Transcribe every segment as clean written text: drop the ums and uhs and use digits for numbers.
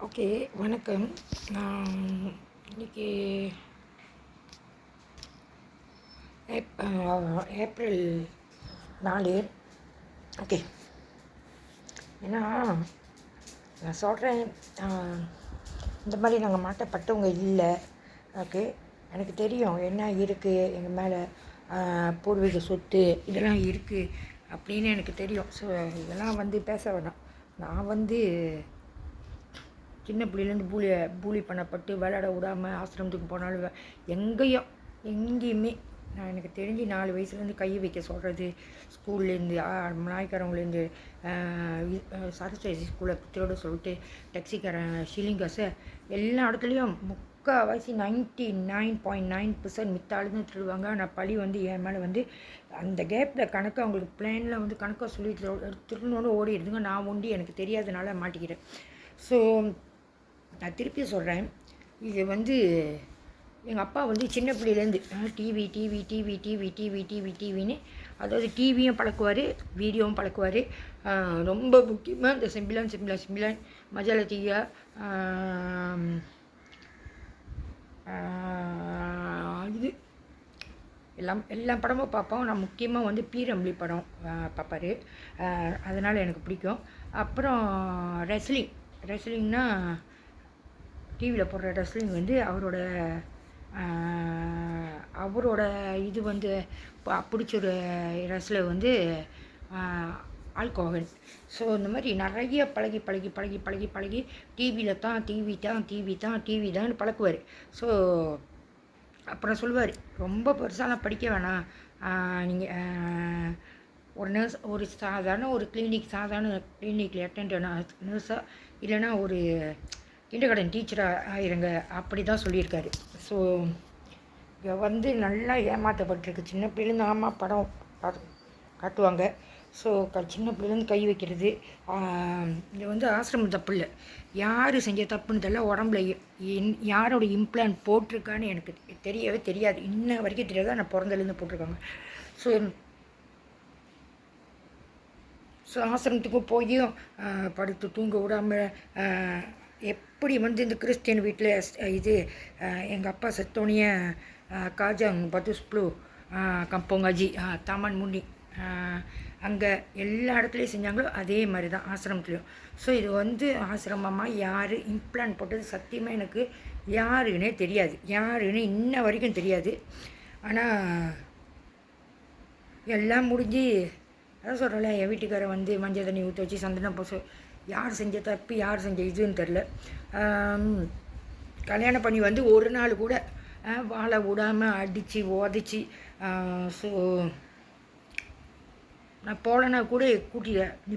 Okay, வணக்கம். நான் இன்னைக்கு ஏப்ரல் 4. ஓகே. ஏன்னா நான் சொல்கிறேன், இந்த மாதிரி நாங்கள் மாட்டப்பட்டவங்க இல்லை. ஓகே, எனக்கு தெரியும் என்ன இருக்குது எங்கள் மேலே, பூர்வீக சொத்து இதெல்லாம் இருக்குது அப்படின்னு எனக்கு தெரியும். ஸோ இதெல்லாம் பேச வேணாம். நான் சின்ன பிள்ளையிலேருந்து பூலி பண்ணப்பட்டு விளையாட விடாமல் ஆசிரமத்துக்கு போனாலும் எங்கேயுமே நான் எனக்கு தெரிஞ்சு 4 வயசுலேருந்து கை வைக்க சொல்கிறது, ஸ்கூல்லேருந்து நாய்க்காரவங்கலேருந்து சரஸ்வதி ஸ்கூலில் திருட சொல்லிட்டு டெக்ஸிக்காரன் ஷிலிங்காஸை எல்லா இடத்துலையும் முக்கால்வாசி 99.9% மித்தாளுன்னு திருடுவாங்க. ஆனால் பழி என் மேலே அந்த கேப்பில் கணக்கு அவங்களுக்கு பிளானில் கணக்காக சொல்லி திருடணுன்னு ஓடிடுதுங்க. நான் எனக்கு தெரியாதனால மாட்டிக்கிறேன். ஸோ நான் திருப்பி சொல்கிறேன், இது எங்கள் அப்பா சின்ன பிள்ளையிலேருந்து TV TV TV TV TV TV டிவின்னு, அதாவது டிவியும் பழக்குவார், வீடியோவும் பழக்குவார். ரொம்ப முக்கியமாக இந்த செம்பிலான் மஜாலத்தியா இது எல்லா படமும் பார்ப்போம். நான் முக்கியமாக பீரம்பி படம் பார்ப்பார், அதனால் எனக்கு பிடிக்கும். அப்புறம் ரெஸ்லிங்னா டிவியில் போடுற ரெஸ்லிங் அவரோட இது பிடிச்ச ஒரு ரெஸ்லர் ஆல்கோகன். ஸோ இந்த மாதிரி நிறைய பழகி டிவியில் தான் டிவி தான் பழக்குவார். ஸோ அப்புறம் சொல்லுவார், ரொம்ப பெருசாலாம் படிக்க வேணாம், நீங்கள் ஒரு சாதாரண கிளினிக்கில் அட்டெண்ட் நர்ஸாக இல்லைன்னா ஒரு கிண்டர்கார்டன் டீச்சராக ஆயிருங்க, அப்படி தான் சொல்லியிருக்காரு. ஸோ இங்கே நல்லா ஏமாற்றப்பட்டிருக்கு. சின்ன பிள்ளைலேருந்து படம் காட்டுவாங்க. ஸோ சின்ன பிள்ளைலேருந்து கை வைக்கிறது, இது ஆசிரமம் தப்பு இல்லை. யார் செஞ்ச தப்புன்னு தெரியல. உடம்புல யாரோட இம்ப்ளான்ட் போட்டிருக்கான்னு எனக்கு தெரியவே தெரியாது, இன்ன வரைக்கும் தெரியாது. நான் பிறந்தலேருந்து போட்டிருக்காங்க. ஸோ ஆசிரமத்துக்கும் போயும் படுத்து தூங்க விடாமல் எப்படி இந்த கிறிஸ்டியன் வீட்டில் இது எங்கள் அப்பா செத்தோனிய காஜாங் பதுஸ்ப்ளூ கம்போங்காஜி தாமன் முன்னி அங்கே எல்லா இடத்துலையும் செஞ்சாங்களோ அதே மாதிரி தான் ஆசிரமத்துலேயும். ஸோ இது ஆசிரமமாக யார் இம்ப்ளான்ட் போட்டது சத்தியமாக எனக்கு யாருன்னே தெரியாது, யாருன்னு இன்ன வரைக்கும் தெரியாது. ஆனால் எல்லாம் முடிஞ்சு அதான் சொல்கிறேன்ல, என் வீட்டுக்காரன் மஞ்சள் தண்ணி ஊற்றி வச்சு சந்தனம் பூச, யார் செஞ்ச தப்பு யார் செஞ்ச இதுன்னு தெரில. கல்யாணம் பண்ணி ஒரு நாள் கூட வாழை விடாமல் அடித்து உதச்சி, ஸோ நான் போகலன்னா கூட கூட்டிட்டேன், நீ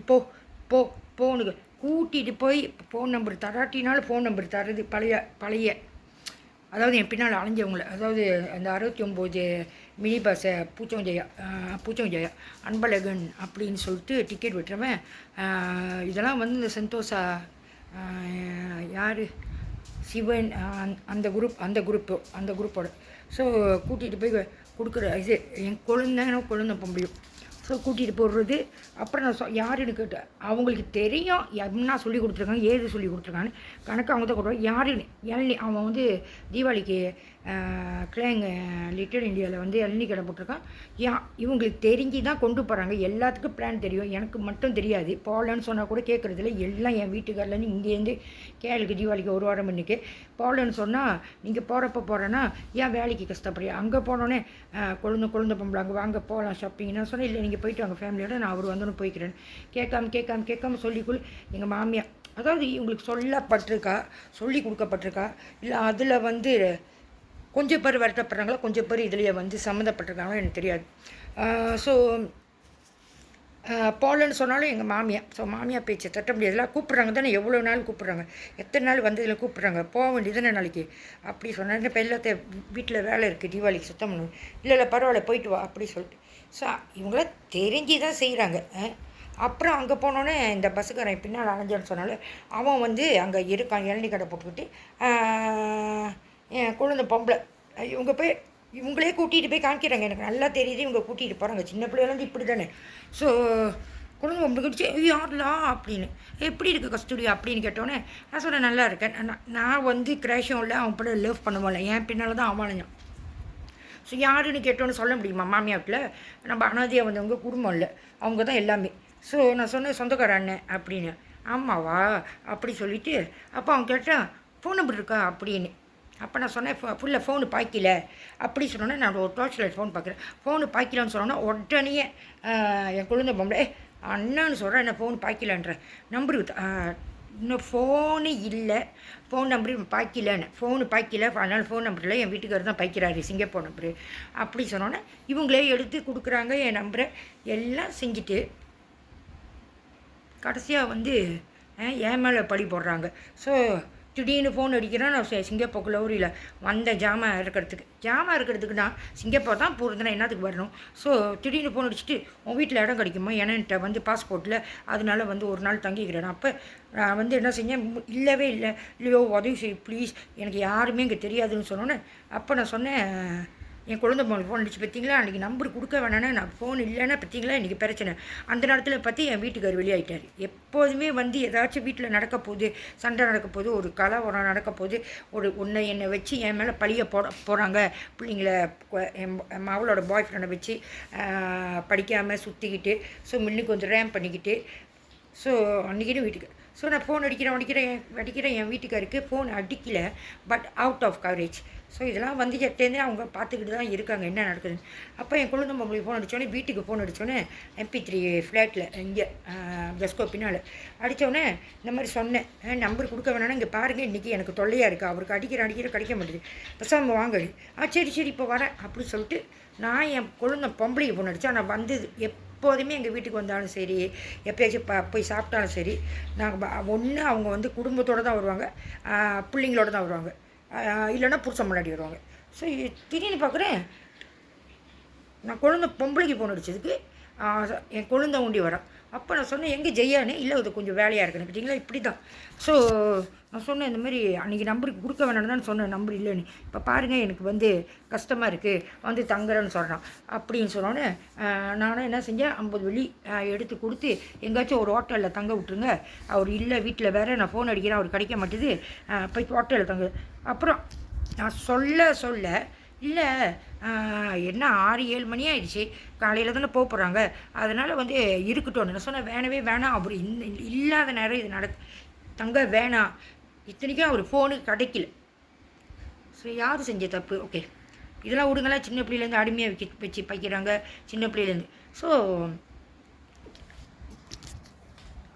போனுக்கு கூட்டிகிட்டு போய் ஃபோன் நம்பர் தராட்டினாலும் ஃபோன் நம்பர் தர்றது பழைய அதாவது என் பின்னால் அலைஞ்சவங்கள, அதாவது அந்த 69 மினி பஸ்ஸை பூச்சோஞ்சயா அன்பழகன் அப்படின்னு சொல்லிட்டு டிக்கெட் விட்டுறவன், இதெல்லாம் இந்த சந்தோஷா யார் சிவன் அந்த குரூப்போட ஸோ கூட்டிகிட்டு போய் கொடுக்குற இது என் குழந்தை முடியும். ஸோ கூட்டிகிட்டு போடுறது. அப்புறம் நான் யாருன்னு கேட்டேன், அவங்களுக்கு தெரியும் என்ன சொல்லி கொடுத்துருக்காங்க, ஏது சொல்லி கொடுத்துருக்காங்கன்னு. கணக்கு அவங்க தான் கொடுப்பாங்க. யாருன்னு இளநி அவன் தீபாவளிக்கு கிளேங்க லிட்டில் இந்தியாவில் இளநி கடை போட்டிருக்கான். இவங்களுக்கு தெரிஞ்சு தான் கொண்டு போகிறாங்க. எல்லாத்துக்கும் பிளான் தெரியும், எனக்கு மட்டும் தெரியாது. போகலன்னு சொன்னால் கூட கேட்குறதில்ல. எல்லாம் என் வீட்டுக்காரிலேருந்து இங்கேருந்து கேளுக்கு தீபாவளிக்கு 1 வாரம் பண்ணிக்கு போகலன்னு சொன்னால், நீங்கள் போகிறேன்னா ஏன் வேலைக்கு கஷ்டப்படுறீங்க, அங்கே போனோடனே குழந்தை பொம்பளை அங்கே வாங்க போகலாம் ஷாப்பிங்னா சொன்னேன். இல்லை நீங்கள் போயிட்டு வாங்க ஃபேமிலியோட, நான் அவர் வந்தோன்னு போய்க்கிறேன். கேட்காம சொல்லிக்குள் எங்கள் மாமியார், அதாவது இவங்களுக்கு சொல்லி கொடுக்கப்பட்டிருக்கா, இல்லை அதில் கொஞ்சம் பேர் வருத்தப்படுறாங்களா, கொஞ்சம் பேர் இதுலேயே சம்மந்தப்பட்டிருக்காங்களோ எனக்கு தெரியாது. ஸோ போகலன்னு சொன்னாலும் எங்கள் மாமியார், ஸோ மாமியார் பேச்சு தட்ட முடியாதுல. கூப்பிட்றாங்க தானே, எவ்வளோ நாள் கூப்பிட்றாங்க, எத்தனை நாள் இதில் கூப்பிட்றாங்க, போக வேண்டியதுதானே நாளைக்கு அப்படி சொன்னாங்க. இப்போ எல்லாத்தையும் வீட்டில் வேலை இருக்குது, தீபாவளிக்கு சுத்தம் பண்ணணும். இல்லை பரவாயில்ல போயிட்டு வா அப்படி சொல்லிட்டு. ஸோ இவங்கள தெரிஞ்சு தான் செய்கிறாங்க. அப்புறம் அங்கே போனோன்னே இந்த பஸ்ஸுக்காரன் பின்னால் அலைஞ்சான்னு சொன்னாலும் அவன் அங்கே இருக்கான், இளநீ கடை போட்டுக்கிட்டு. என் குழந்தை பொம்பளை இவங்களே கூட்டிகிட்டு போய் காமிக்கிறாங்க. எனக்கு நல்லா தெரியுது, இவங்க கூட்டிகிட்டு போகிறாங்க. சின்ன பிள்ளைலேருந்து இப்படி தானே. ஸோ குழந்தை பொம்பளை கடிச்சு யாருலா அப்படின்னு, எப்படி இருக்குது கஸ்தூரி அப்படின்னு கேட்டோன்னே நான் சொன்னேன் நல்லா இருக்கேன். நான் வந்து கிரேஷும் இல்லை, அவன் கூட லவ் பண்ணுவோம்ல, என் பின்னால் தான் அவளையும். ஸோ யாருன்னு கேட்டோன்னு சொல்ல முடியுமா? மாமியாட்டில் நம்ம அனாதையாக வந்தவங்க குடும்பம் இல்லை, அவங்க தான் எல்லாமே. ஸோ நான் சொன்னேன் சொந்தக்கார அண்ணன் அப்படின்னு. ஆமாவா அப்படி சொல்லிவிட்டு அப்போ அவன் கேட்டான் ஃபோன் நம்பர் இருக்கா அப்படின்னு. அப்போ நான் சொன்னேன் ஃபுல்லாக ஃபோனு பாய்க்கல அப்படி சொன்னோன்னே நான் ஒரு டார்ச்சில் ஃபோன் பார்க்குறேன். ஃபோனு பாய்க்கலான்னு சொன்னோன்னா உடனே என் குழந்தை பொம்பளை அண்ணான்னு சொல்கிறேன், என்ன ஃபோன் பாய்க்கலான்ற நம்பரு இன்னும் ஃபோனு இல்லை, ஃபோன் நம்பரு பாய்க்கலன்னு. ஃபோனு பாய்க்கல, அதனால் ஃபோன் நம்பர் இல்லை, என் வீட்டுக்காரர் தான் பாய்க்கிறாரு சிங்கப்பூர் நம்பரு அப்படி சொன்னோன்னே இவங்களே எடுத்து கொடுக்குறாங்க என் நம்பரை எல்லாம் செஞ்சுட்டு கடைசியாக வந்து என் மேலே பழி போடுறாங்க. ஸோ திடீர்னு ஃபோன் அடிக்கிறேன், நான் சிங்கப்பூர் லௌரியில் வந்த ஜாமான் இருக்கிறதுக்குன்னா சிங்கப்பூர் தான் போகிறதுனா என்னத்துக்கு வரணும். ஸோ திடீர்னு ஃபோன் அடிச்சுட்டு உன் வீட்டில் இடம் கிடைக்குமா என்கிட்ட வந்து பாஸ்போர்ட்டில், அதனால வந்து ஒரு நாள் தங்கிக்கிறேன். அப்போ நான் வந்து என்ன செஞ்சேன், இல்லையோ உதவி செய் ப்ளீஸ், எனக்கு யாருமே இங்கே தெரியாதுன்னு சொன்னோன்னே அப்போ நான் சொன்னேன் என் குழந்தை ஃபோன் அடிச்சு பார்த்தீங்களா, அன்றைக்கி நம்பர் கொடுக்க வேணானே, நான் ஃபோன் இல்லைன்னா பார்த்தீங்களா இன்றைக்கி பிரச்சனை. அந்த நேரத்தில் பார்த்து என் வீட்டுக்கார் வெளியாகிட்டார். எப்போதுமே வந்து ஏதாச்சும் வீட்டில் நடக்க போகுது, சண்டை நடக்க போகுது, ஒரு கலவரம் நடக்க போகுது, என்னை வச்சு என் மேலே பழிய போகிறாங்க பிள்ளைங்கள, என் அவளோட பாய் ஃப்ரெண்டை வச்சு படிக்காமல் சுற்றிக்கிட்டு, ஸோ முன்னுக்கு கொஞ்சம் ரேம் பண்ணிக்கிட்டு, ஸோ அன்றைக்கின்னு வீட்டுக்கு ஸோ நான் ஃபோன் அடிக்கிறேன் என் வீட்டுக்காருக்கு ஃபோன் அடிக்கல, but out of coverage. So இதெல்லாம் வந்து எட்டேருந்தே அவங்க பார்த்துக்கிட்டு தான் இருக்காங்க என்ன நடக்குதுன்னு. அப்போ என் குழந்தை பொம்பளைக்கு ஃபோன் அடித்தோடனே, வீட்டுக்கு ஃபோன் அடித்தோடனே MP3 ஃப்ளாட்டில் இங்கே ஜஸ்கோ பின்னால் அடித்தோடனே இந்த மாதிரி சொன்னேன், நம்பர் கொடுக்க வேணாலும் இங்கே பாருங்கள் இன்றைக்கி எனக்கு தொல்லையாக இருக்குது, அவருக்கு அடிக்கிற கிடைக்க மாட்டேது, பேசாமல் வாங்க. சரி இப்போ வரேன் அப்படி சொல்லிட்டு நான் என் குழந்தை பொம்பளைக்கு ஃபோன் அடித்தா நான் வந்தது. எப்போதுமே எங்கள் வீட்டுக்கு வந்தாலும் சரி, எப்போயாச்சும் போய் சாப்பிட்டாலும் சரி, நாங்கள் ஒன்று அவங்க வந்து குடும்பத்தோடு தான் வருவாங்க, பிள்ளைங்களோட தான் வருவாங்க, இல்லைன்னா புருஷன் முன்னாடி வருவாங்க. ஸோ திடீர்னு பார்க்குறேன் நான் குழந்தை பொம்பளைக்கு ஃபோன் அடித்ததுக்கு என் குழந்தை உண்டி வரான். அப்போ நான் சொன்னேன் எங்கே ஜெய்யானே, இல்லை அது கொஞ்சம் வேலையாக இருக்குன்னு பார்த்தீங்களா இப்படி தான். ஸோ நான் சொன்னேன் இந்த மாதிரி அன்றைக்கி நம்பருக்கு கொடுக்க வேணான்னு தான் சொன்னேன், நம்பர் இல்லைன்னு. இப்போ பாருங்கள் எனக்கு வந்து கஷ்டமாக இருக்குது, வந்து தங்குறேன்னு சொல்கிறான் அப்படின்னு சொன்னோன்னே நானும் என்ன செஞ்சேன், 50 வெள்ளி எடுத்து கொடுத்து எங்கேயாச்சும் ஒரு ஹோட்டலில் தங்க விட்டுருங்க, அவர் இல்லை வீட்டில் வேறு, நான் ஃபோன் அடிக்கிறேன் அவர் கிடைக்க மாட்டேது, போய் ஹோட்டலில் தங்கு. அப்புறம் நான் சொல்ல இல்லை என்ன 6-7 மணி ஆயிடுச்சு, காலையில் தானே போகிறாங்க, அதனால் வந்து இருக்கட்டும். நான் சொன்னேன் வேணாம், அவர் இல்லாத நேரம் இது தங்க வேணாம். இத்தனைக்கும் அவர் ஃபோனு கிடைக்கல. ஸோ யார் செஞ்ச தப்பு? ஓகே இதெல்லாம் விடுங்களா, சின்ன பிள்ளைலேருந்து அடிமையாக வச்சு பைக்கிறாங்க சின்ன பிள்ளைலேருந்து. ஸோ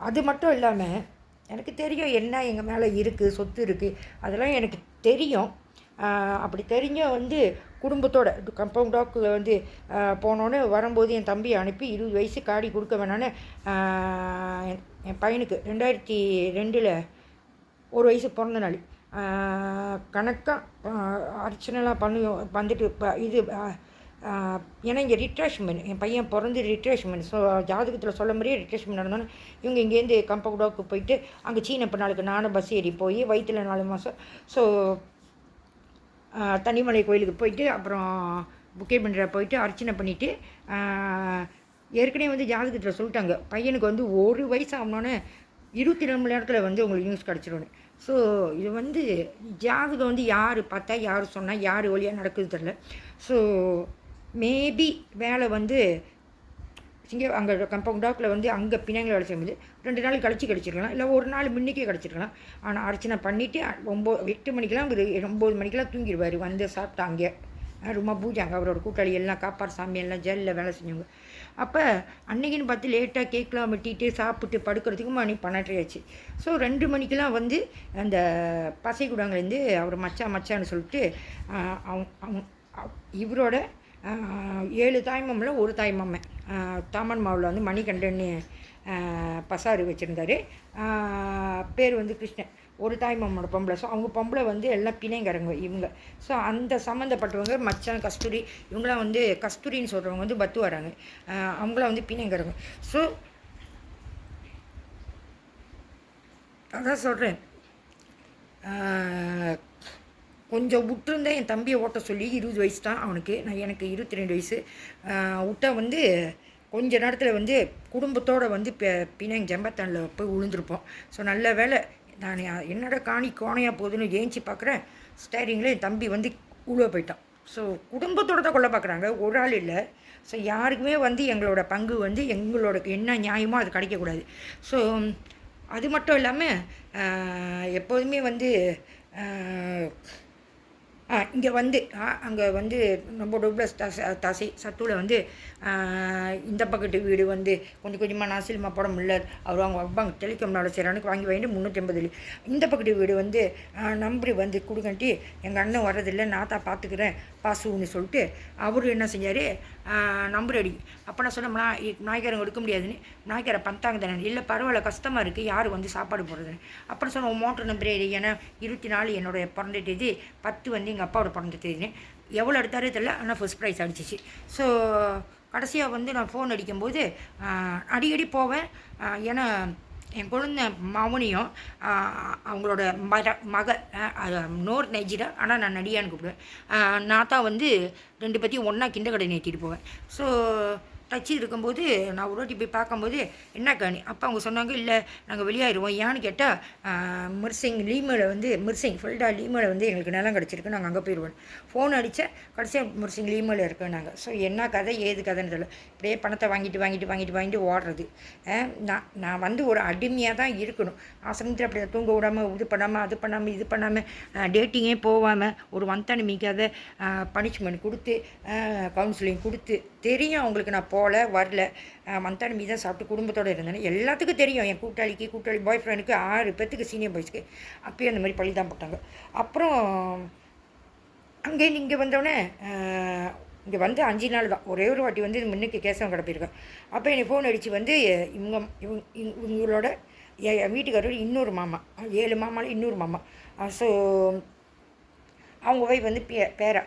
அது மட்டும் இல்லாமல் எனக்கு தெரியும் என்ன எங்கள் மேலே இருக்குது, சொத்து இருக்குது, அதெல்லாம் எனக்கு தெரியும். அப்படி தெரிஞ்ச வந்து குடும்பத்தோட கம்பவுண்ட் டாக்கு வந்து போனோன்னு வரும்போது என் தம்பியை அனுப்பி 20 வயசு காடி கொடுக்க வேணான்னு என் பையனுக்கு 2002 1 வயசு பிறந்த நாள் கணக்காக அர்ச்சனைலாம் வந்துட்டு இது ஏன்னா இங்கே ரிட்ரேஷ்மெண்ட், என் பையன் பிறந்து ரிட்ரேஷ்மெண்ட். ஸோ ஜாதகத்தில் சொல்ல மாதிரியே ரிட்ரேஷ்மெண்ட் நடந்தோன்னே இவங்க இங்கேருந்து கம்பவுண்டாவுக்கு போயிட்டு அங்கே சீன நாளுக்கு நானும் பஸ் ஏறி போய் வயிற்றில் 4 மாதம். ஸோ தனிமலை கோயிலுக்கு போயிட்டு அப்புறம் புக்கே பண்ணுற போயிட்டு அர்ச்சனை பண்ணிவிட்டு ஏற்கனவே வந்து ஜாதகத்தில் சொல்லிட்டாங்க பையனுக்கு வந்து 1 வயசு ஆகணுன்னே 24 மணி நேரத்தில் வந்து உங்களுக்கு நியூஸ் கிடச்சிருன்னு. ஸோ இது வந்து ஜாதகம் வந்து யார் பார்த்தா யார் சொன்னால் யார் வழியாக நடக்குது தெரில. ஸோ மேபி வேலை வந்து அங்கே கம்பவுண்ட் டாக்கில் வந்து அங்கே பின்னாங்க வேலை செய்யும்போது 2 நாள் கழிச்சு கிடச்சிருக்கலாம், இல்லை 1 நாள் முன்னிக்கே கிடச்சிருக்கலாம். ஆனால் அர்ச்சனை பண்ணிவிட்டு 8 மணிக்கெலாம் ஒரு 9 மணிக்கெலாம் தூங்கிடுவார். வந்து சாப்பிட்டாங்க ரொம்ப பூஜாங்க அவரோட கூட்டாளி எல்லாம் காப்பார் சாமி எல்லாம் ஜெல்லில் வேலை செஞ்சவங்க. அப்போ அன்றைக்கின்னு பார்த்து லேட்டாக கேக்கெலாம் வெட்டிட்டு சாப்பிட்டு படுக்கிறதுக்கு மணி 12 ஆச்சு. ஸோ 2 மணிக்கெலாம் வந்து அந்த பசைக்குடாங்கலேருந்து அவர் மச்சான்னு சொல்லிட்டு இவரோட 7 தாய்மாமில் ஒரு தாய்மாமன் தாமன் மாவில் வந்து மணிகண்டன்னு பசாறு வச்சுருந்தார். பேர் வந்து கிருஷ்ணன், ஒரு தாய்மாமனோட பொம்பளை. ஸோ அவங்க பொம்பளை வந்து எல்லாம் பிணைங்கிறவங்க இவங்க. ஸோ அந்த சம்மந்தப்பட்டவங்க மச்சான் கஸ்தூரி இவங்களாம் வந்து கஸ்தூரின்னு சொல்கிறவங்க வந்து பத்து வராங்க, அவங்களாம் வந்து பிணைங்கிறவங்க. ஸோ அதான் சொல்கிறேன், கொஞ்சம் விட்டுருந்தேன் என் தம்பியை ஓட்ட சொல்லி. 20 வயசு தான் அவனுக்கு, எனக்கு 22 வயசு. விட்டா வந்து கொஞ்ச நேரத்தில் வந்து குடும்பத்தோடு வந்து பினாங் ஜம்பத்தானில் போய் விழுந்திருப்போம். ஸோ நல்ல வேலை நான் என்னோட காணி கோணையாக போகுதுன்னு ஏஞ்சி பார்க்குறேன், ஸ்டேரிங்கில் என் தம்பி வந்து உழுவ போயிட்டான். ஸோ குடும்பத்தோடு தான் கொல்ல பார்க்குறாங்க, ஒரு ஆள் இல்லை. ஸோ யாருக்குமே வந்து எங்களோட பங்கு வந்து எங்களோட என்ன நியாயமோ அது கிடைக்கக்கூடாது. ஸோ அது மட்டும் இல்லாமல் எப்போதுமே வந்து இங்கே வந்து அங்கே வந்து நம்ம டூப்ளஸ் தசை சத்தூவில் வந்து இந்த பக்கத்து வீடு வந்து கொஞ்சம் கொஞ்சமாக நாசில்மா போட முடியல, அவர் அவங்க அப்பாங்க டெலிகாம் வேலை செய்கிறானுக்கு வாங்கி 350. இந்த பக்கத்து வீடு வந்து நம்பர் வந்து கொடுங்கட்டி எங்கள் அண்ணன் வர்றதில்லை, நான் தான் பார்த்துக்கிறேன் பாசுன்னு சொல்லிட்டு அவர் என்ன செஞ்சார், நம்பர் அடி. அப்போ நான் சொன்னோம்னா நாய்க்காரங்க எடுக்க முடியாதுன்னு, நாய்க்காரை பந்தாங்க தானே, இல்லை பரவாயில்ல கஷ்டமாக இருக்குது யார் வந்து சாப்பாடு போடுறதுன்னு. அப்புறம் சொன்னோம் மோட்டர் நம்பர் ஏன்னா 24 என்னோட பிறந்த தேதி, 10 வந்து எங்கள் அப்பாவோட பிறந்த தேதின்னு. எவ்வளோ எடுத்தாரே தெரியல, ஆனால் ஃபர்ஸ்ட் ப்ரைஸ் அடிச்சிச்சு. ஸோ கடைசியாக வந்து நான் ஃபோன் அடிக்கும்போது அடிக்கடி போவேன். ஏன்னா என் குழந்தை மவனையும் அவங்களோட மக நோர் நெஜிடா, ஆனால் நான் நடிகான்னு கூப்பிடுவேன். நான் தான் வந்து 2 பற்றியும் ஒன்றா கிண்டக்கடை ஏற்றிட்டு போவேன். ஸோ டச்சு இருக்கும்போது நான் ஒரு வாட்டி போய் பார்க்கும்போது என்ன காணி, அப்போ அவங்க சொன்னாங்க இல்லை நாங்கள் வெளியாகிடுவோம். ஏன்னு கேட்டால் மிர்சிங் லீமேல வந்து மிர்சிங் ஃபுல்டா லீமேல வந்து எங்களுக்கு நிலம் கிடச்சிருக்கு, நாங்கள் அங்கே போயிடுவோம். ஃபோன் அடித்தேன், கடைசியாக மிர்சிங் லீமேல இருக்கோம் நாங்கள். ஸோ என்ன கதை ஏது கதைன்னு தெரியல, இப்படியே பணத்தை வாங்கிட்டு ஓடுறது. நான் வந்து ஒரு அடிமையாக தான் இருக்கணும். ஆசிரமத்தில் அப்படி தூங்க விடாமல் இது பண்ணாமல் இது பண்ணாமல் டேட்டிங்கே போகாமல் ஒரு வந்தனுமிக்காத பனிஷ்மெண்ட் கொடுத்து கவுன்சிலிங் கொடுத்து தெரியும் அவங்களுக்கு நான் வரல மந்தான மீது தான் சாப்பிட்டு குடும்பத்தோடு இருந்தேன். எல்லாத்துக்கும் தெரியும், என் கூட்டாளி பாய் ஃப்ரெண்டுக்கு 6 பேத்துக்கு சீனியர் பாய்ஸ்க்கு அப்பயும் அந்த மாதிரி பழி தான் போட்டாங்க. அப்புறம் அங்கேருந்து இங்கே வந்தோடனே இங்கே வந்து 5 நாள் தான், ஒரே ஒரு வாட்டி வந்து முன்னுக்கு கேசவம் கிடப்பிருக்கேன். அப்போ என்னை ஃபோன் அடித்து வந்து இவங்களோட என் வீட்டுக்காரோட இன்னொரு மாமா, 7 மாமாவில் இன்னொரு மாமா. ஸோ அவங்க ஒய்ஃப் வந்து பேரா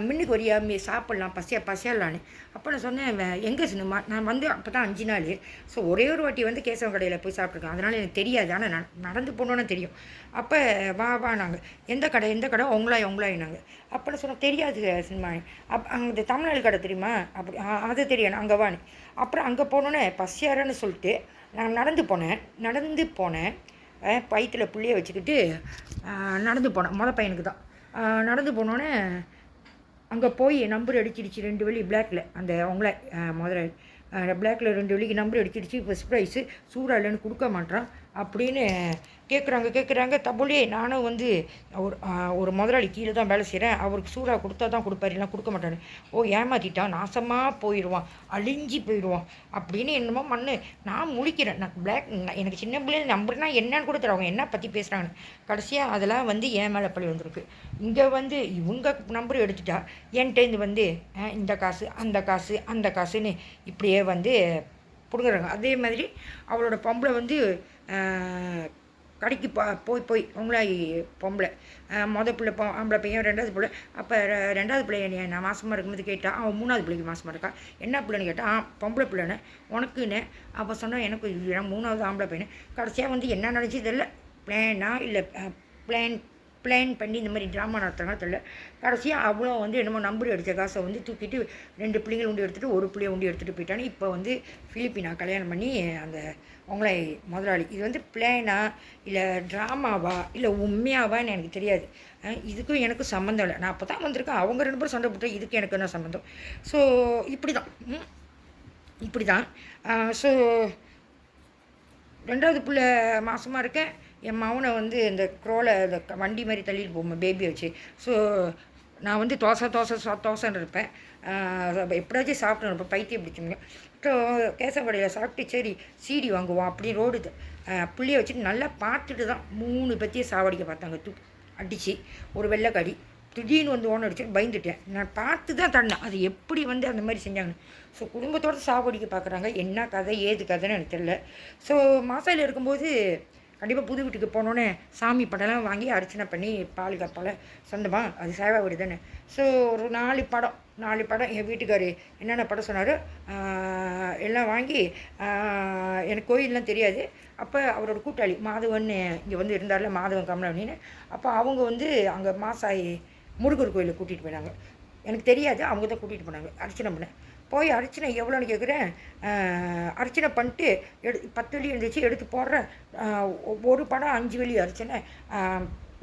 மின்னுக்கு வரியா சாப்பிட்லாம் பசியாலான்னு. அப்போ நான் சொன்னேன் எங்கே சினிமா, நான் வந்து அப்போ தான் 5 நாள். ஸோ ஒரே ஒரு வாட்டி வந்து கேசவன் கடையில் போய் சாப்பிட்ருக்கேன், அதனால் எனக்கு தெரியாது. ஆனால் நடந்து போனோன்னு தெரியும். அப்போ வா நாங்கள் எந்த கடை உங்களாயினாங்க. அப்போ நான் சொன்னேன் தெரியாது சினிமா. அங்கே தமிழ்நாடு கடை தெரியுமா, அப்படி அது தெரியும் அங்கே வான்னு. அப்புறம் அங்கே போனோன்னே பசியாரன்னு சொல்லிட்டு நான் நடந்து போனேன் பைத்தில் புள்ளியை வச்சுக்கிட்டு நடந்து போனேன். பையனுக்கு தான் நடந்து போனோன்னே அங்கே போய் நம்பர் அடிச்சிடுச்சு 2 வழி பிளாக்கில். அந்த அவங்கள முதல்ல பிளாக்கில் 2 வழிக்கு நம்பர் அடிச்சிடுச்சு. ஃபஸ்ட் ப்ரைஸு சூறா இல்லைன்னு கொடுக்க மாட்டான் அப்படின்னு கேட்குறாங்க. தபுலே நானும் வந்து ஒரு முதலாளி கீழே தான் வேலை செய்கிறேன், அவருக்கு சூறா கொடுத்தா தான் கொடுப்பாரு, இல்லை கொடுக்க மாட்டான்னு. ஏமாற்றிட்டான், நாசமாக போயிடுவான், அழிஞ்சி போயிடுவான் அப்படின்னு என்னமோ நான் முழிக்கிறேன். நான் பிளாக் எனக்கு சின்ன பிள்ளைங்க நம்பர்னா என்னன்னு கூட தெரியும், அவங்க என்ன பற்றி பேசுகிறாங்கன்னு. கடைசியாக அதெல்லாம் வந்து ஏன் மேலே பழி வந்திருக்கு. இங்கே வந்து இவங்க நம்பர் எடுத்துட்டா என்கிட்டேருந்து வந்து இந்த காசு அந்த காசுன்னு இப்படியே வந்து பிடுங்குறாங்க. அதே மாதிரி அவளோட பொம்பளை வந்து கடைக்கு போய் அவங்களாய் பொம்பளை பிள்ளை ஆம்பளை பையன் 2வது பிள்ளை. அப்போ 2வது பிள்ளை நான் மாசமாக இருக்கும்போது கேட்டால் அவன் 3வது பிள்ளைக்கு மாசமாக இருக்கா. என்ன பிள்ளைன்னு கேட்டால் பொம்பளை பிள்ளைன்னு உனக்குன்னு. அப்போ சொன்னால் எனக்கு 3வது ஆம்பளை பையனு. கடைசியாக வந்து என்ன நினச்சி தெரியல, பிளானா இல்லை பிளான் பண்ணி இந்த மாதிரி ட்ராமா நடத்துகிறாங்க தெரியல. கடைசியாக அவ்வளோ வந்து என்னமோ நம்பர் அடித்த காசை வந்து தூக்கிட்டு 2 பிள்ளைகள் உண்டி எடுத்துகிட்டு ஒரு பிள்ளைய உண்டி எடுத்துகிட்டு போயிட்டான்னு. இப்போ வந்து பிலிப்பினா கல்யாணம் பண்ணி அந்த அவங்களே முதலாளி. இது வந்து பிளானா இல்லை ட்ராமாவா இல்லை உண்மையாவான்னு எனக்கு தெரியாது. இதுக்கும் எனக்கும் சம்மந்தம் இல்லை. நான் அப்போ தான் வந்திருக்கேன், அவங்க 2 பேரும் சண்டை போட்டு இதுக்கு எனக்கு என்ன சம்மந்தம். ஸோ இப்படி தான். ஸோ 2வது பிள்ளை மாசமாக இருக்கேன். என் மகனை வந்து இந்த இந்த வண்டி மாதிரி தள்ளிட்டு போவோம் பேபியை வச்சு. ஸோ நான் வந்து தோசைன்னு இருப்பேன், எப்படியாச்சும் சாப்பிட்டு இருப்பேன், பைத்தியம் பிடிச்சிங்க. ஸோ கேசவ கடையில் சாப்பிட்டு சரி சீடி வாங்குவோம் அப்படின்னு ரோடு புள்ளியை வச்சுட்டு நல்லா பார்த்துட்டு தான் 3 பற்றியை சாவடிக்க பார்த்தாங்க. அடித்து ஒரு வெள்ளைக்காடி திடீர்னு வந்து ஓன அடிச்சு பயந்துட்டேன். நான் பார்த்து தான் தண்ணேன் அது எப்படி வந்து அந்த மாதிரி செஞ்சாங்கன்னு. ஸோ குடும்பத்தோடு சாவடிக்க பார்க்குறாங்க, என்ன கதை ஏது கதைன்னு எனக்கு தெரியல. ஸோ மாசாயில் இருக்கும்போது கண்டிப்பாக புது வீட்டுக்கு போனோன்னே சாமி படம்லாம் வாங்கி அர்ச்சனை பண்ணி பால் கப்பால் சொந்தமாக அது சேவை வீடு தானே. ஸோ ஒரு 4 படம் என் வீட்டுக்காரு என்னென்ன படம் சொன்னார் எல்லாம் வாங்கி, எனக்கு கோயிலெலாம் தெரியாது. அப்போ அவரோட கூட்டாளி மாதவன் இங்கே வந்து இருந்தார்ல, மாதவன் கமலவனின்னு. அப்போ அவங்க வந்து அங்கே மாசாயி முருகர் கோயிலுக்கு கூட்டிகிட்டு போயினாங்க. எனக்கு தெரியாது, அவங்க தான் கூட்டிகிட்டு போனாங்க. அர்ச்சனை பண்ணேன். போய் அர்ச்சனை எவ்வளோன்னு கேட்குறேன். அர்ச்சனை பண்ணிட்டு 10 வெள்ளி இருந்துச்சு எடுத்து போடுறேன். ஒரு படம் 5 வெள்ளி அர்ச்சனை,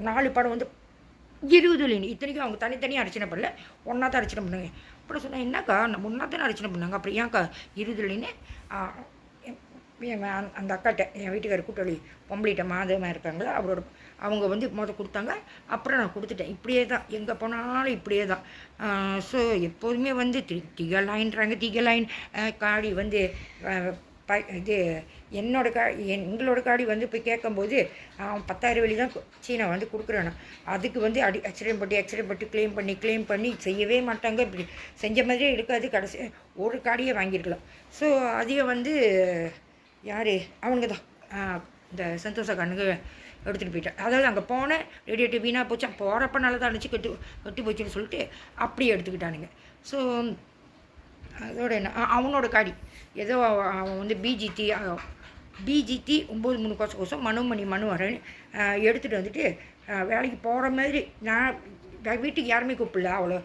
4 படம் வந்து 20 வெள்ளின்னு. இத்தனைக்கும் அவங்க தனித்தனியாக அர்ச்சனை பண்ணல, ஒன்றா தான் அர்ச்சனை பண்ணுங்க. அப்புறம் சொன்னேன், என்னக்கா நம்ம ஒன்றா தானே அர்ச்சனை பண்ணாங்க, அப்புறம் ஏன்க்கா 20 வெள்ளின்னு. அந்த அக்காட்ட, என் வீட்டுக்கார கூட்டாளி பொம்பளிட்ட மாதமாக இருக்காங்களா, அவங்க வந்து கொடுத்தாங்க. அப்புறம் நான் கொடுத்துட்டேன். இப்படியே தான் எங்கே போனாலும் இப்படியே தான். ஸோ எப்போதுமே வந்து திகலாயின்றாங்க. திகலாயின் காடி வந்து இது எங்களோட காடி வந்து போய் கேட்கும்போது 10,000 வெள்ளி தான் சீனா வந்து கொடுக்குறேன்னா, அதுக்கு வந்து எக்ஸ்ரே பட்டு க்ளைம் பண்ணி செய்யவே மாட்டாங்க. இப்படி செஞ்ச மாதிரியே இருக்காது. கடைசி ஒரு காடியே வாங்கியிருக்கலாம். ஸோ அதையும் வந்து யார் அவங்க தான் இந்த சந்தோஷ கண்ணுக்கு எடுத்துகிட்டு போயிட்டேன். அதாவது அங்கே போனேன், ரேடியேட்டிவ் வீணாக போச்சு, போகிறப்ப நல்லா தான் இருந்துச்சு, கட்டு போச்சுன்னு சொல்லிட்டு அப்படியே எடுத்துக்கிட்டானுங்க. ஸோ அதோட என்ன, அவனோட காடி ஏதோ அவன் வந்து பிஜிடி 93 கோசம் மனு வரேன்னு எடுத்துகிட்டு வந்துட்டு வேலைக்கு போகிற மாதிரி. நான் வீட்டுக்கு யாருமே கூப்பிடல, அவளை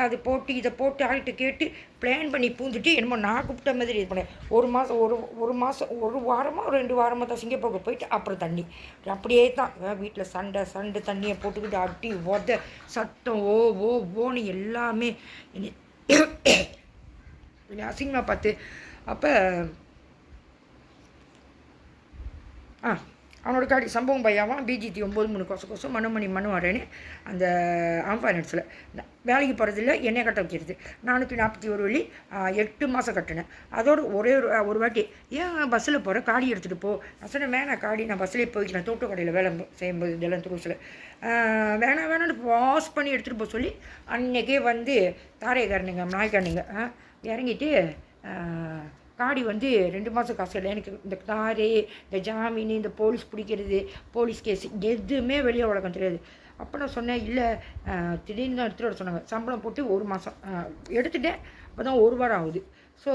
இதை போட்டு ஆகிட்டு கேட்டு பிளான் பண்ணி பூந்துட்டு என்னமோ நான் கூப்பிட்ட மாதிரி இது பண்ணேன். ஒரு வாரமாக 2 வாரமாக தான் சிங்கப்பூருக்கு போயிட்டு அப்புறம் தண்ணி அப்படியே தான் வீட்டில் சண்டை தண்ணியை போட்டுக்கிட்டு அட்டி சத்தம் ஓன்னு எல்லாமே அசிங்கமாக பார்த்து. அப்போ அவனோட காடி சம்பவம் பையாவான் பிஜிடி 93 கோசம் மனு வரேன்னு அந்த ஆம்பைனன்ஸில் வேலைக்கு போகிறதில்ல, எண்ணெய் கட்ட வைக்கிறது. 441 வெள்ளி 8 மாதம் கட்டினேன். அதோடு ஒரு வாட்டி ஏன் பஸ்ஸில் போகிற, காடி எடுத்துகிட்டு போ. நான் சொன்னேன், வேணாம் காடி நான் பஸ்ஸிலே போய்க்கிறேன், தோட்ட கடையில் வேலை செய்யும்போது இதெல்லாம் துருசில் வேணான்னு வாஷ் பண்ணி எடுத்துகிட்டு போக சொல்லி அன்றைக்கே வந்து தாரையக்காரனுங்க நாய்க்காரனுங்க இறங்கிட்டு காடி வந்து 2 மாதம் காசு இல்லை. எனக்கு இந்த தாரே, இந்த ஜாமீன், இந்த போலீஸ் பிடிக்கிறது, போலீஸ் கேஸ் எதுவுமே வெளியே உலகம் தெரியாது. அப்போ நான் சொன்னேன், இல்லை திடீர்னு தான் எடுத்துகிட்டு வர சொன்னாங்க. சம்பளம் போட்டு 1 மாதம் எடுத்துட்டேன். அப்போ தான் 1 வாரம் ஆகுது. ஸோ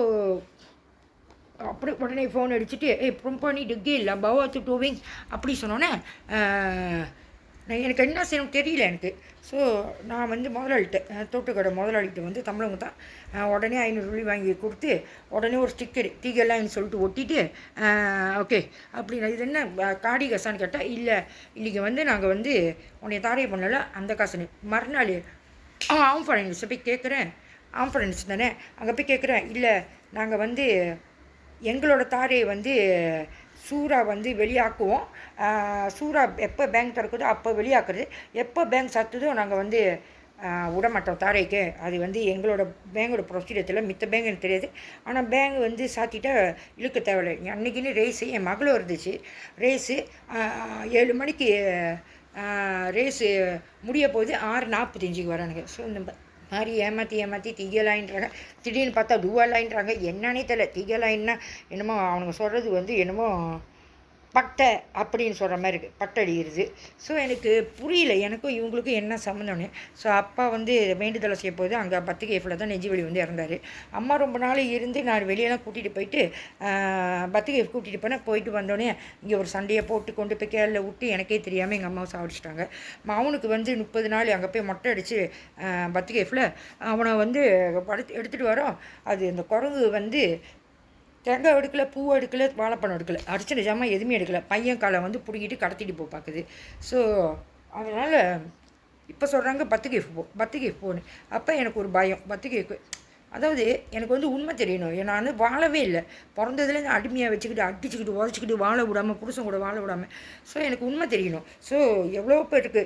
அப்படி உடனே ஃபோன் அடிச்சுட்டு ப்ரொம்பனி டிக்கே இல்லை பவாத்து டூவிங் அப்படி சொன்னோன்னே எனக்கு என்ன செய்யணும் தெரியல எனக்கு. ஸோ நான் வந்து முதலாளிட்ட தோட்டக்கடை முதலாளிகிட்ட வந்து தமிழவங்க தான் உடனே 500 வெள்ளி வாங்கி கொடுத்து உடனே ஒரு ஸ்டிக்கர் டீகெல்லாம்னு சொல்லிட்டு ஒட்டிட்டு ஓகே அப்படின்னு. இது என்ன காடி காசான்னு கேட்டால், இல்லை இன்றைக்கி வந்து நாங்கள் வந்து உன்னை தாரையை பண்ணல அந்த காசுன்னு. மறுநாள் ஆம்பரன்ஸ் போய் கேட்குறேன், ஆம்பரன்ஸ் தானே, அங்கே போய் கேட்குறேன், இல்லை நாங்கள் வந்து எங்களோட தாரையை வந்து சூறா வந்து வெளியாக்குவோம். சூறா எப்போ பேங்க் திறக்குதோ அப்போ வெளியாக்குறது, எப்போ பேங்க் சத்துதோ நாங்கள் வந்து விடமாட்டோம் தாரைக்கு. அது வந்து எங்களோட பேங்கோட ப்ரொசீஜத்தில் மித்த பேங்க் எனக்கு தெரியாது. ஆனால் பேங்க் வந்து சாத்திட்டா இழுக்க தேவையில்லை. அன்றைக்கின்னு ரேஸு என் மகளும் இருந்துச்சு. ரேஸு 7 மணிக்கு ரேஸு முடிய போது 6:45 வரானுங்க. ஸோ இந்த மாதிரி ஏமாற்றி திகலாயின்றாங்க. திடீர்னு பார்த்தா டூவலாயின்றாங்க. என்னன்னே தெரியல. திகலாயின்னா என்னமோ அவனுங்க சொல்கிறது வந்து என்னமோ பட்டை அப்படின்னு சொல்கிற மாதிரி இருக்குது, பட்டை அடிக்கிறது. ஸோ எனக்கு புரியல, எனக்கும் இவங்களுக்கும் என்ன சம்மந்தம்னு. ஸோ அப்பா வந்து வேண்டுதலை செய்ய போது அங்கே பத்துகேஃபில் தான் நெஞ்சுவலி வந்து இறந்தார். அம்மா ரொம்ப நாள் இருந்து நான் வெளியெல்லாம் கூட்டிகிட்டு போயிட்டு பத்துகேஃப் கூட்டிகிட்டு போயிட்டு வந்தோடனே இங்கே ஒரு சண்டையை போட்டு கொண்டு போய் கேரள விட்டு எனக்கே தெரியாமல் எங்கள் அம்மாவை சாவடிச்சிட்டாங்க. அவனுக்கு வந்து 30 நாள் அங்கே போய் மொட்டை அடித்து பத்துகேஃபில் அவனை வந்து எடுத்துகிட்டு வரோம். அது இந்த குரங்கு வந்து தேங்காய் எடுக்கல, பூ எடுக்கல, வாழைப்பழம் எடுக்கல, அடிச்ச நிஜமாக எதுவுமே எடுக்கல. பையன் காலை வந்து பிடிக்கிட்டு கடத்திட்டு போ பார்க்குது. ஸோ அதனால் இப்போ சொல்கிறாங்க பத்துகேஃப் போன்னு. அப்போ எனக்கு ஒரு பயம். பத்துகேஃப் அதாவது எனக்கு வந்து உண்மை தெரியணும். நான் வாழவே இல்லை, பிறந்ததுலேருந்து அடிமையாக வச்சுக்கிட்டு அடிச்சுக்கிட்டு உதச்சிக்கிட்டு வாழ விடாமல், புருஷன் கூட வாழ விடாமல். ஸோ எனக்கு உண்மை தெரியணும். ஸோ எவ்வளோ பேருக்கு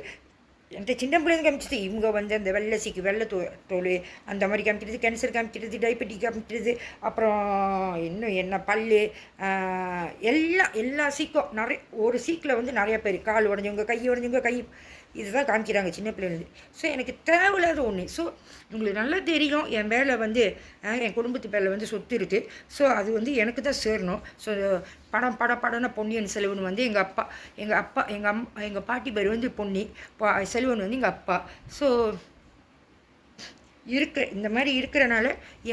என்கிட்ட சின்ன பிள்ளைங்க காமிச்சிது. இவங்க வந்து அந்த வெள்ளை தோல் அந்த மாதிரி காமிக்கிறது, கேன்சர் காமிக்கிறது, டைபெட்டிக் காமிக்கிறது, அப்புறம் இன்னும் என்ன பல் எல்லா சீக்கும் நிறைய. ஒரு சீக்கில் வந்து நிறையா பேர் கால் உடஞ்சவங்க, கை இதுதான் காமிக்கிறாங்க சின்ன பிள்ளைலேருந்து. ஸோ எனக்கு தேவையில்லாத ஒன்று. ஸோ உங்களுக்கு நல்லா தெரியும் என் பேரில் வந்து என் குடும்பத்து பேரில் வந்து சொத்து இருக்குது. ஸோ அது வந்து எனக்கு தான் சேரணும். ஸோ படம்னா பொன்னியின் செல்வன் வந்து எங்கள் பாட்டி பேர் வந்து பொன்னி, செல்வன் வந்து எங்கள் அப்பா. ஸோ இந்த மாதிரி இருக்கிறனால